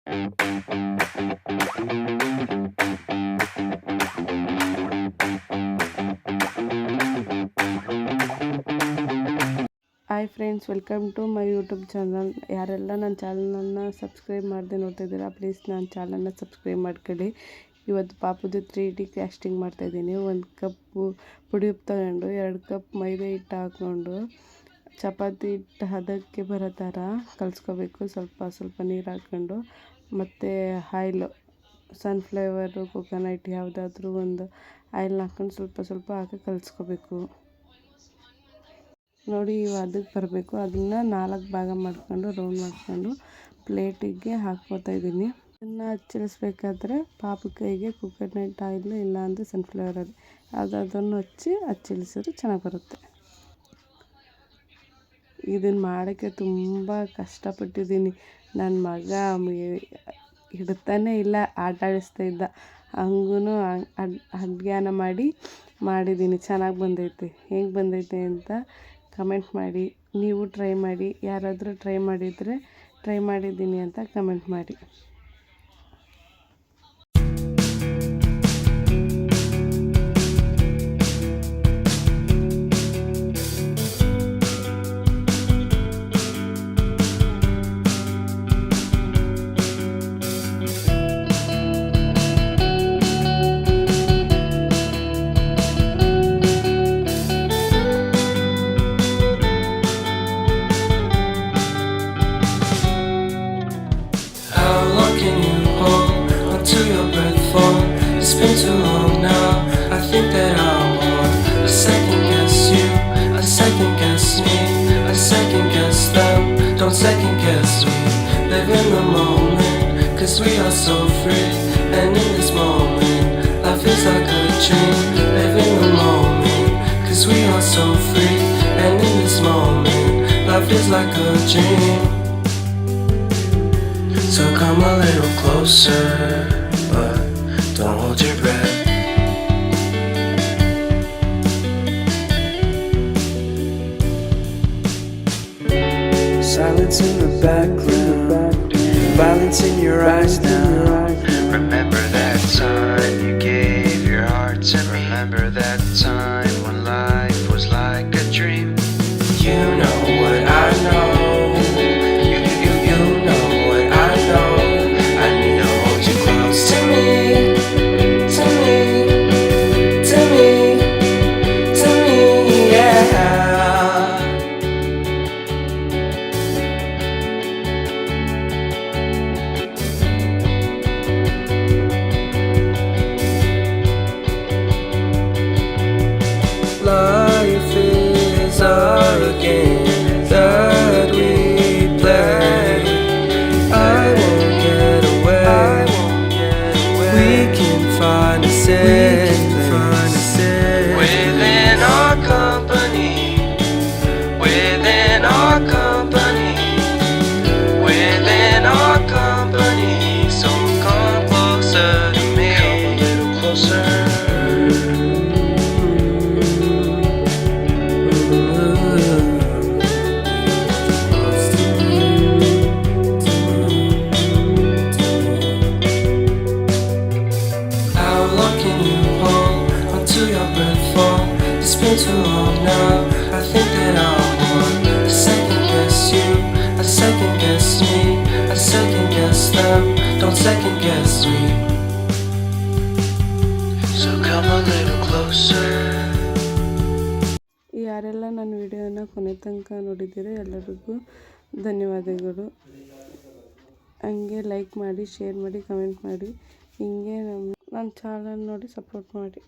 Hi friends, welcome to my YouTube channel. ಯಾರೆಲ್ಲ ನನ್ನ ಚಾನಲನ್ನು ಸಬ್ಸ್ಕ್ರೈಬ್ ಮಾಡದೆ ನೋಡ್ತಾ ಇದ್ದೀರಾ, ಪ್ಲೀಸ್ ನನ್ನ ಚಾನಲ್ನ ಸಬ್ಸ್ಕ್ರೈಬ್ ಮಾಡ್ಕೊಳ್ಳಿ. ಇವತ್ತು ಪಾಪುದು 3D ಕ್ಯಾಸ್ಟಿಂಗ್ ಮಾಡ್ತಾಯಿದ್ದೀನಿ. 1 ಕಪ್ಪು ಪುಡಿ ಉಪ್ಪು ತಗೊಂಡು 2 ಕಪ್ ಮೈದಾ ಹಿಟ್ಟು ಹಾಕ್ಕೊಂಡು ಚಪಾತಿ ಹಿಟ್ಟು ಹದಕ್ಕೆ ಬರೋ ಥರ ಕಲಿಸ್ಕೋಬೇಕು. ಸ್ವಲ್ಪ ಸ್ವಲ್ಪ ನೀರು ಹಾಕ್ಕೊಂಡು, ಮತ್ತು ಆಯಿಲು, ಸನ್ಫ್ಲವರು, ಕೊಕೊನಟ್ ಯಾವುದಾದ್ರೂ ಒಂದು ಆಯಿಲ್ನ ಹಾಕ್ಕೊಂಡು ಸ್ವಲ್ಪ ಸ್ವಲ್ಪ ಹಾಕಿ ಕಲಿಸ್ಕೋಬೇಕು. ನೋಡಿ, ಇವು ಅದಕ್ಕೆ ಬರಬೇಕು. ಅದನ್ನು 4 ಭಾಗ ಮಾಡ್ಕೊಂಡು ರೌಂಡ್ ಮಾಡ್ಕೊಂಡು ಪ್ಲೇಟಿಗೆ ಹಾಕ್ಕೋತಾ ಇದ್ದೀನಿ. ಇದನ್ನು ಹಚ್ಚಿಳಿಸ್ಬೇಕಾದ್ರೆ ಪಾಪು ಕೈಗೆ ಕೊಕೊನಟ್ ಆಯಿಲ್ ಇಲ್ಲಾಂದರೆ ಸನ್ಫ್ಲವರ್ ಆಯಿಲ್ ಯಾವುದಾದ್ರೂ ಹಚ್ಚಿಳಿಸಿದ್ರೆ ಚೆನ್ನಾಗಿ ಬರುತ್ತೆ. ಇದನ್ನು ಮಾಡೋಕ್ಕೆ ತುಂಬ ಕಷ್ಟಪಟ್ಟಿದ್ದೀನಿ. ನನ್ನ ಮಗ ಹಿಡ್ತಾನೇ ಇಲ್ಲ, ಆಟ ಆಡಿಸ್ತಾ ಇದ್ದ. ಹಂಗೂ ಅಜ್ಞಾನ ಮಾಡಿದ್ದೀನಿ. ಚೆನ್ನಾಗಿ ಬಂದೈತೆ. ಹೇಗೆ ಬಂದೈತೆ ಅಂತ ಕಮೆಂಟ್ ಮಾಡಿ. ನೀವು ಟ್ರೈ ಮಾಡಿ. ಯಾರಾದರೂ ಟ್ರೈ ಮಾಡಿದ್ದೀನಿ ಅಂತ ಕಮೆಂಟ್ ಮಾಡಿ. It's been too long now. I think that I want a second guess you, a second guess me, a second guess them. Don't second guess me. Live in the moment, 'cause we are so free. And in this moment, life is like a dream. Live in the moment, 'cause we are so free. And in this moment, life is like a dream. So come a little closer, but don't hold your breath. Silence in the background, violence in your eyes now. Remember that time you gave your heart to me. Remember that time when life was like a dream. You know what I know. You know what I know. I need to hold you close to me. Life is our game that we play. I won't get away. We can find a safe place within our company. Within our company. Within our company. So come closer to me. Come a little closer. It's been too long now. I think that I want a second guess you, a second guess me, a second guess them. Don't second guess me. So come a little closer. ಯಾರೆಲ್ಲ ನನ್ನ ವಿಡಿಯೋನ ಕೊನೆ ತನಕ ನೋಡಿದ್ದೀರೋ ಎಲ್ಲರಿಗೂ ಧನ್ಯವಾದಗಳು. ಹಂಗೆ like ಮಾಡಿ, share ಮಾಡಿ, ಕಮೆಂಟ್ ಮಾಡಿ. ಹಿಂಗೆ ನನ್ನ ಚಾನಲ್ ನೋಡಿ ಸಪೋರ್ಟ್ ಮಾಡಿ.